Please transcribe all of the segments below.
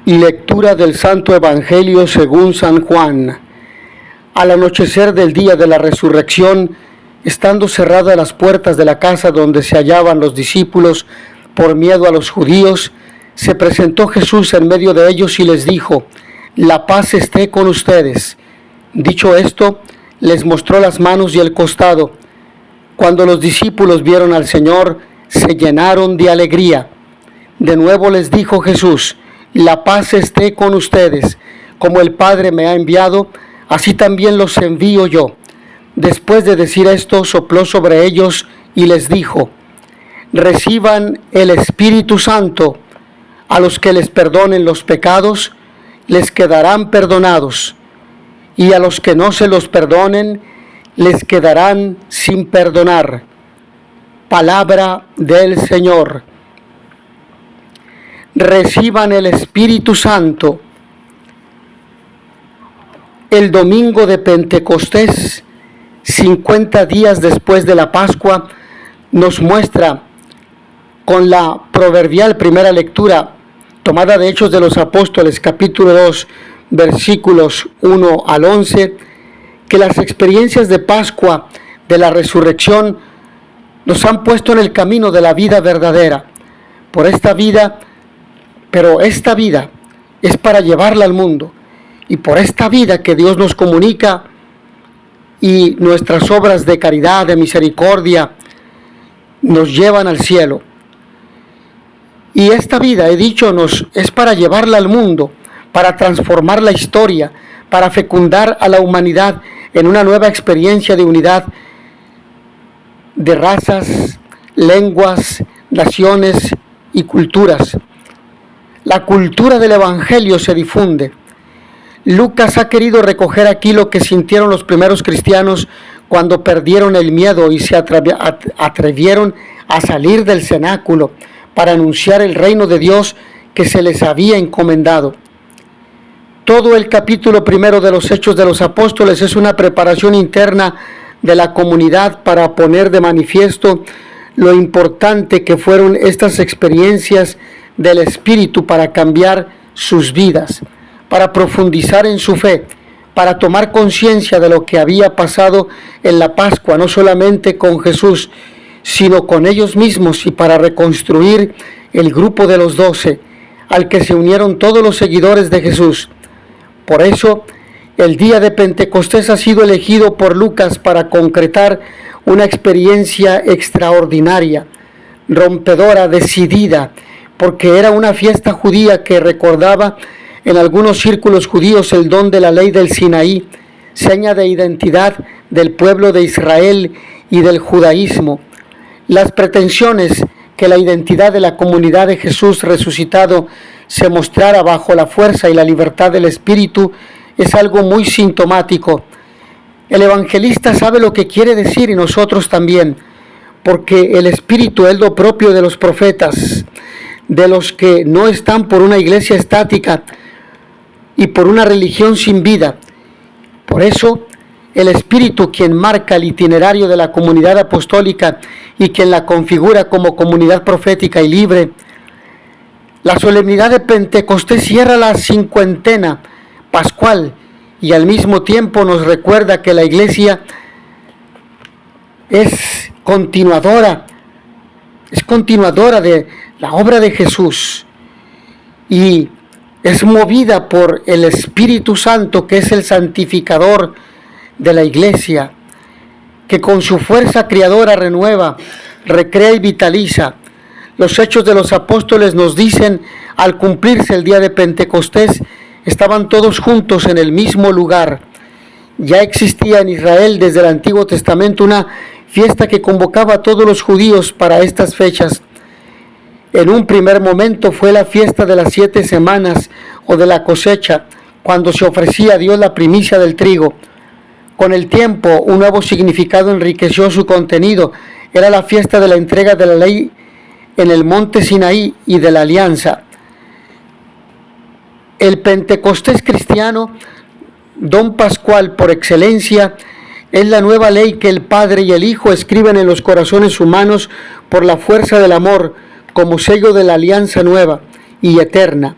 Lectura del Santo Evangelio según San Juan. Al anochecer del día de la resurrección, estando cerradas las puertas de la casa donde se hallaban los discípulos por miedo a los judíos, se presentó Jesús en medio de ellos y les dijo: «La paz esté con ustedes». Dicho esto, les mostró las manos y el costado. Cuando los discípulos vieron al Señor, se llenaron de alegría. De nuevo les dijo Jesús: «La paz esté con ustedes. Como el Padre me ha enviado, así también los envío yo». Después de decir esto, sopló sobre ellos y les dijo: «Reciban el Espíritu Santo. A los que les perdonen los pecados, les quedarán perdonados, y a los que no se los perdonen, les quedarán sin perdonar». Palabra del Señor. Reciban el Espíritu Santo. El domingo de Pentecostés, 50 días después de la Pascua, nos muestra con la proverbial primera lectura, tomada de Hechos de los Apóstoles, capítulo 2, versículos 1 al 11, que las experiencias de Pascua, de la resurrección, nos han puesto en el camino de la vida verdadera. Pero esta vida es para llevarla al mundo. Y por esta vida que Dios nos comunica y nuestras obras de caridad, de misericordia, nos llevan al cielo. Y esta vida, he dicho, es para llevarla al mundo, para transformar la historia, para fecundar a la humanidad en una nueva experiencia de unidad de razas, lenguas, naciones y culturas. La cultura del Evangelio se difunde. Lucas ha querido recoger aquí lo que sintieron los primeros cristianos cuando perdieron el miedo y se atrevieron a salir del cenáculo para anunciar el reino de Dios que se les había encomendado. Todo el capítulo primero de los Hechos de los Apóstoles es una preparación interna de la comunidad para poner de manifiesto lo importante que fueron estas experiencias del Espíritu para cambiar sus vidas, para profundizar en su fe, para tomar conciencia de lo que había pasado en la Pascua, no solamente con Jesús, sino con ellos mismos, y para reconstruir el grupo de los 12, al que se unieron todos los seguidores de Jesús. Por eso, el día de Pentecostés ha sido elegido por Lucas para concretar una experiencia extraordinaria, rompedora, decidida, porque era una fiesta judía que recordaba en algunos círculos judíos el don de la ley del Sinaí, seña de identidad del pueblo de Israel y del judaísmo. Las pretensiones que la identidad de la comunidad de Jesús resucitado se mostrara bajo la fuerza y la libertad del Espíritu es algo muy sintomático. El evangelista sabe lo que quiere decir y nosotros también, porque el Espíritu es lo propio de los profetas, de los que no están por una iglesia estática y por una religión sin vida. Por eso, el Espíritu, quien marca el itinerario de la comunidad apostólica y quien la configura como comunidad profética y libre, la solemnidad de Pentecostés cierra la cincuentena pascual y al mismo tiempo nos recuerda que la iglesia es continuadora de la obra de Jesús y es movida por el Espíritu Santo, que es el santificador de la iglesia, que con su fuerza creadora renueva, recrea y vitaliza. Los Hechos de los Apóstoles nos dicen: al cumplirse el día de Pentecostés, estaban todos juntos en el mismo lugar. Ya existía en Israel desde el Antiguo Testamento una fiesta que convocaba a todos los judíos para estas fechas. En un primer momento fue la fiesta de las 7 semanas o de la cosecha, cuando se ofrecía a Dios la primicia del trigo. Con el tiempo, un nuevo significado enriqueció su contenido. Era la fiesta de la entrega de la ley en el monte Sinaí y de la alianza. El Pentecostés cristiano, don pascual por excelencia, es la nueva ley que el Padre y el Hijo escriben en los corazones humanos por la fuerza del amor, como sello de la alianza nueva y eterna.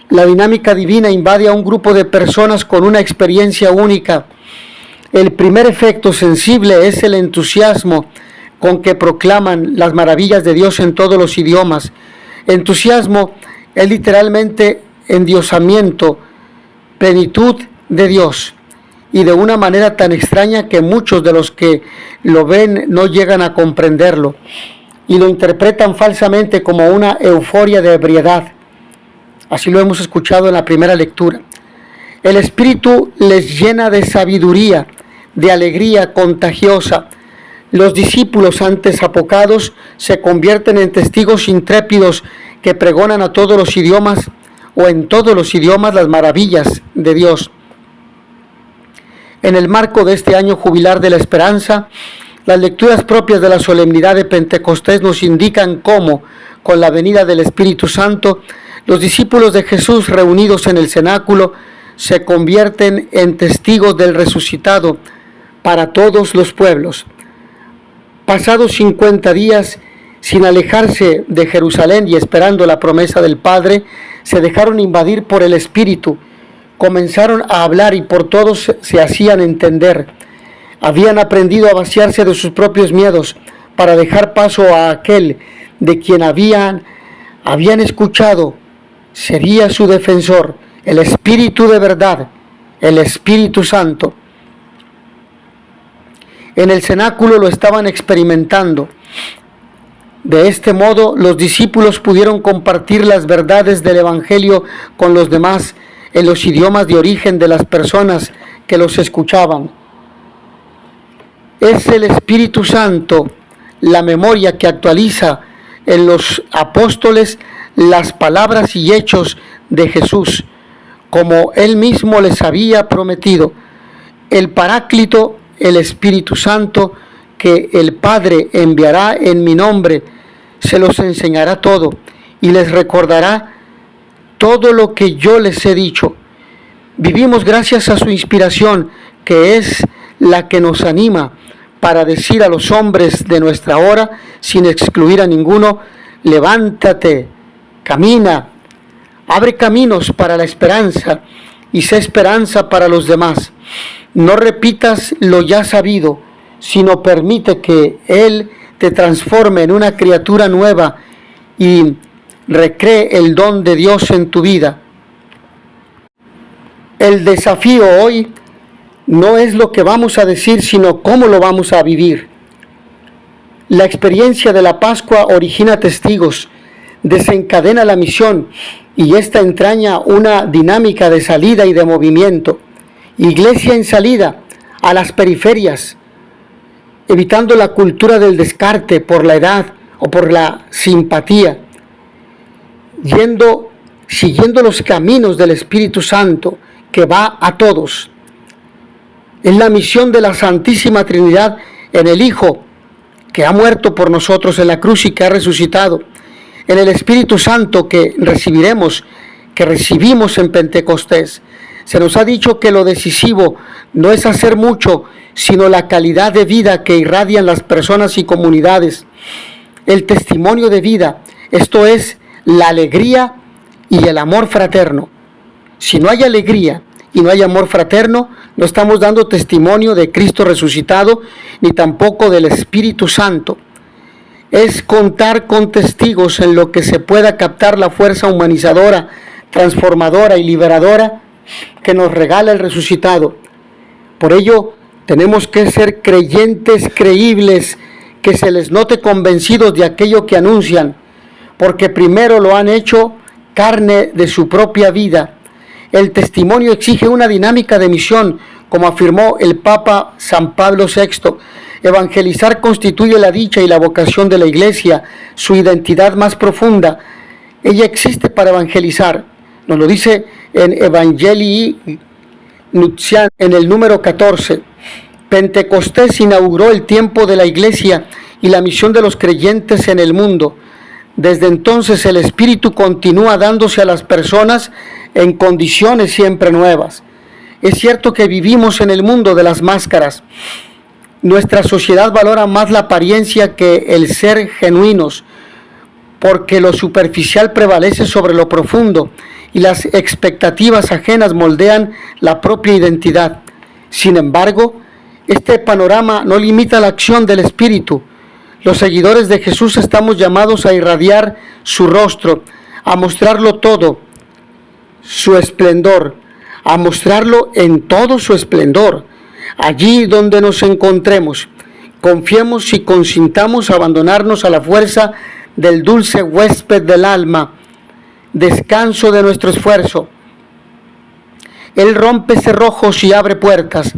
La dinámica divina invade a un grupo de personas con una experiencia única. El primer efecto sensible es el entusiasmo con que proclaman las maravillas de Dios en todos los idiomas. Entusiasmo es literalmente endiosamiento, plenitud de Dios, y de una manera tan extraña que muchos de los que lo ven no llegan a comprenderlo y lo interpretan falsamente como una euforia de ebriedad. Así lo hemos escuchado en la primera lectura. El Espíritu les llena de sabiduría, de alegría contagiosa. Los discípulos antes apocados se convierten en testigos intrépidos que pregonan a todos los idiomas o en todos los idiomas las maravillas de Dios. En el marco de este año jubilar de la esperanza, las lecturas propias de la solemnidad de Pentecostés nos indican cómo, con la venida del Espíritu Santo, los discípulos de Jesús reunidos en el cenáculo se convierten en testigos del resucitado para todos los pueblos. Pasados 50 días, sin alejarse de Jerusalén y esperando la promesa del Padre, se dejaron invadir por el Espíritu. Comenzaron a hablar y por todos se hacían entender. Habían aprendido a vaciarse de sus propios miedos para dejar paso a aquel de quien habían escuchado. Sería su defensor, el Espíritu de verdad, el Espíritu Santo. En el cenáculo lo estaban experimentando. De este modo, los discípulos pudieron compartir las verdades del Evangelio con los demás en los idiomas de origen de las personas que los escuchaban. Es el Espíritu Santo la memoria que actualiza en los apóstoles las palabras y hechos de Jesús, como Él mismo les había prometido. El Paráclito, el Espíritu Santo, que el Padre enviará en mi nombre, se los enseñará todo y les recordará todo lo que yo les he dicho. Vivimos gracias a su inspiración, que es la que nos anima para decir a los hombres de nuestra hora, sin excluir a ninguno: levántate, camina, abre caminos para la esperanza y sé esperanza para los demás. No repitas lo ya sabido, sino permite que Él te transforme en una criatura nueva y recree el don de Dios en tu vida. El desafío hoy no es lo que vamos a decir, sino cómo lo vamos a vivir. La experiencia de la Pascua origina testigos, desencadena la misión y esta entraña una dinámica de salida y de movimiento. Iglesia en salida a las periferias, evitando la cultura del descarte por la edad o por la simpatía, siguiendo los caminos del Espíritu Santo que va a todos. Es la misión de la Santísima Trinidad en el Hijo, que ha muerto por nosotros en la cruz y que ha resucitado, en el Espíritu Santo que recibimos en Pentecostés. Se nos ha dicho que lo decisivo no es hacer mucho, sino la calidad de vida que irradian las personas y comunidades. El testimonio de vida, esto es la alegría y el amor fraterno. Si no hay alegría y no hay amor fraterno, no estamos dando testimonio de Cristo resucitado, ni tampoco del Espíritu Santo. Es contar con testigos en lo que se pueda captar la fuerza humanizadora, transformadora y liberadora que nos regala el resucitado. Por ello, tenemos que ser creyentes creíbles, que se les note convencidos de aquello que anuncian, porque primero lo han hecho carne de su propia vida. El testimonio exige una dinámica de misión, como afirmó el Papa San Pablo VI. Evangelizar constituye la dicha y la vocación de la Iglesia, su identidad más profunda. Ella existe para evangelizar. Nos lo dice en Evangelii Nuntiandi, en el número 14. Pentecostés inauguró el tiempo de la Iglesia y la misión de los creyentes en el mundo. Desde entonces el Espíritu continúa dándose a las personas en condiciones siempre nuevas. Es cierto que vivimos en el mundo de las máscaras. Nuestra sociedad valora más la apariencia que el ser genuinos, porque lo superficial prevalece sobre lo profundo y las expectativas ajenas moldean la propia identidad. Sin embargo, este panorama no limita la acción del Espíritu. Los seguidores de Jesús estamos llamados a irradiar su rostro, a mostrarlo todo, su esplendor, a mostrarlo en todo su esplendor, allí donde nos encontremos. Confiemos y consintamos abandonarnos a la fuerza del dulce huésped del alma, descanso de nuestro esfuerzo. Él rompe cerrojos y abre puertas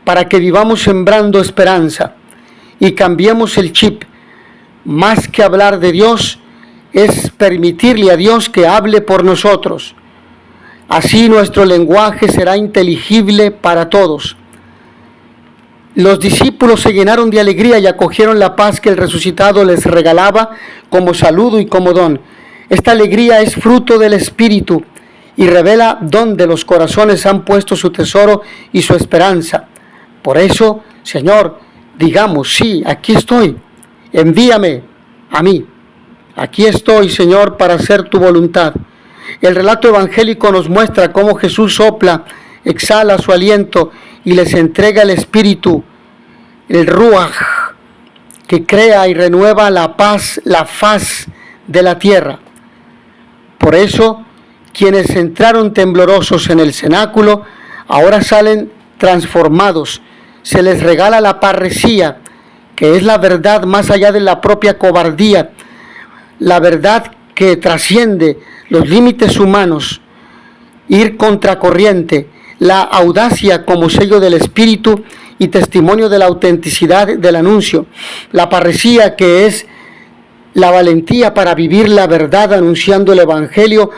para que vivamos sembrando esperanza y cambiemos el chip. Más que hablar de Dios, es permitirle a Dios que hable por nosotros. Así nuestro lenguaje será inteligible para todos. Los discípulos se llenaron de alegría y acogieron la paz que el resucitado les regalaba como saludo y como don. Esta alegría es fruto del Espíritu y revela dónde los corazones han puesto su tesoro y su esperanza. Por eso, Señor, digamos, sí, aquí estoy, envíame a mí. Aquí estoy, Señor, para hacer tu voluntad. El relato evangélico nos muestra cómo Jesús sopla, exhala su aliento y les entrega el Espíritu, el Ruaj, que crea y renueva la paz, la faz de la tierra. Por eso, quienes entraron temblorosos en el cenáculo, ahora salen transformados. Se les regala la parresía, que es la verdad más allá de la propia cobardía, la verdad que trasciende los límites humanos, ir contracorriente, la audacia como sello del Espíritu y testimonio de la autenticidad del anuncio, la parresía que es la valentía para vivir la verdad anunciando el Evangelio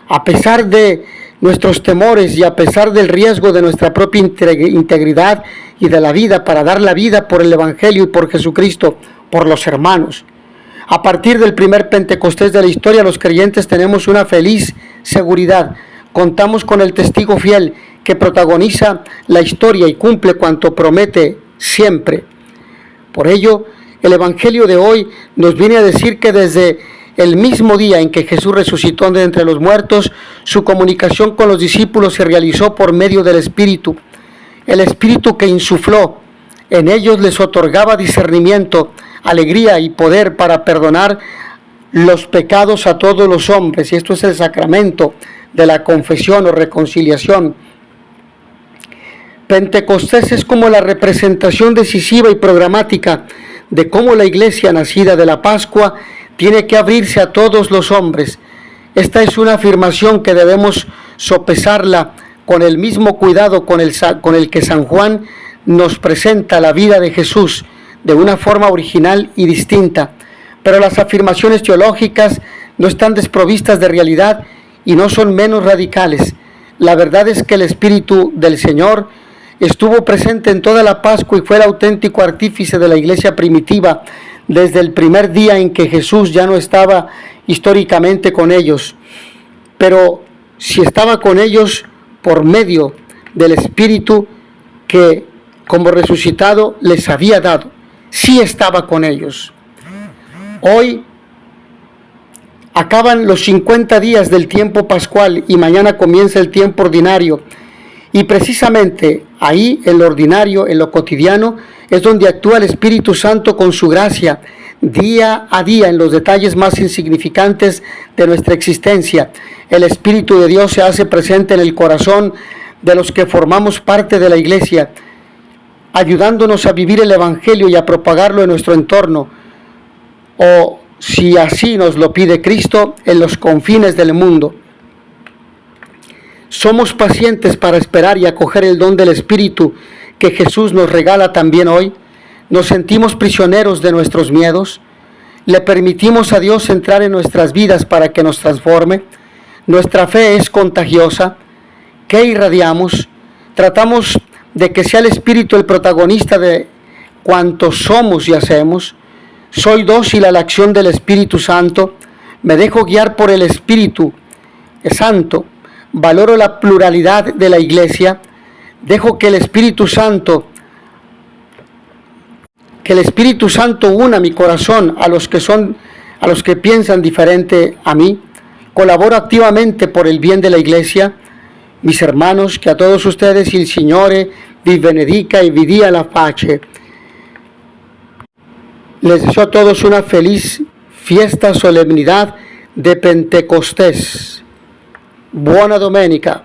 a pesar de nuestros temores y a pesar del riesgo de nuestra propia integridad y de la vida, para dar la vida por el Evangelio y por Jesucristo, por los hermanos. A partir del primer Pentecostés de la historia, los creyentes tenemos una feliz seguridad. Contamos con el testigo fiel que protagoniza la historia y cumple cuanto promete siempre. Por ello, el Evangelio de hoy nos viene a decir que desde el mismo día en que Jesús resucitó de entre los muertos, su comunicación con los discípulos se realizó por medio del Espíritu. El Espíritu que insufló en ellos les otorgaba discernimiento, alegría y poder para perdonar los pecados a todos los hombres. Y esto es el sacramento de la confesión o reconciliación. Pentecostés es como la representación decisiva y programática de cómo la iglesia nacida de la Pascua tiene que abrirse a todos los hombres. Esta es una afirmación que debemos sopesarla con el mismo cuidado con el que San Juan nos presenta la vida de Jesús de una forma original y distinta. Pero las afirmaciones teológicas no están desprovistas de realidad y no son menos radicales. La verdad es que el Espíritu del Señor estuvo presente en toda la Pascua y fue el auténtico artífice de la iglesia primitiva desde el primer día en que Jesús ya no estaba históricamente con ellos, pero si estaba con ellos por medio del Espíritu que como resucitado les había dado, sí estaba con ellos. Hoy acaban los 50 días del tiempo pascual y mañana comienza el tiempo ordinario. Y precisamente ahí, en lo ordinario, en lo cotidiano, es donde actúa el Espíritu Santo con su gracia, día a día, en los detalles más insignificantes de nuestra existencia. El Espíritu de Dios se hace presente en el corazón de los que formamos parte de la iglesia, ayudándonos a vivir el Evangelio y a propagarlo en nuestro entorno, o si así nos lo pide Cristo, en los confines del mundo. Somos pacientes para esperar y acoger el don del Espíritu que Jesús nos regala también hoy. Nos sentimos prisioneros de nuestros miedos. Le permitimos a Dios entrar en nuestras vidas para que nos transforme. Nuestra fe es contagiosa. ¿Qué irradiamos? Tratamos de que sea el Espíritu el protagonista de cuanto somos y hacemos. Soy dócil a la acción del Espíritu Santo. Me dejo guiar por el Espíritu Santo. Valoro la pluralidad de la iglesia. Dejo que el Espíritu Santo una mi corazón a los que piensan diferente a mí. colaboro activamente por el bien de la Iglesia. Mis hermanos, que a todos ustedes il Signore vi benedica y vi dia la pace. Les deseo a todos una feliz fiesta, solemnidad de Pentecostés. Buona domenica.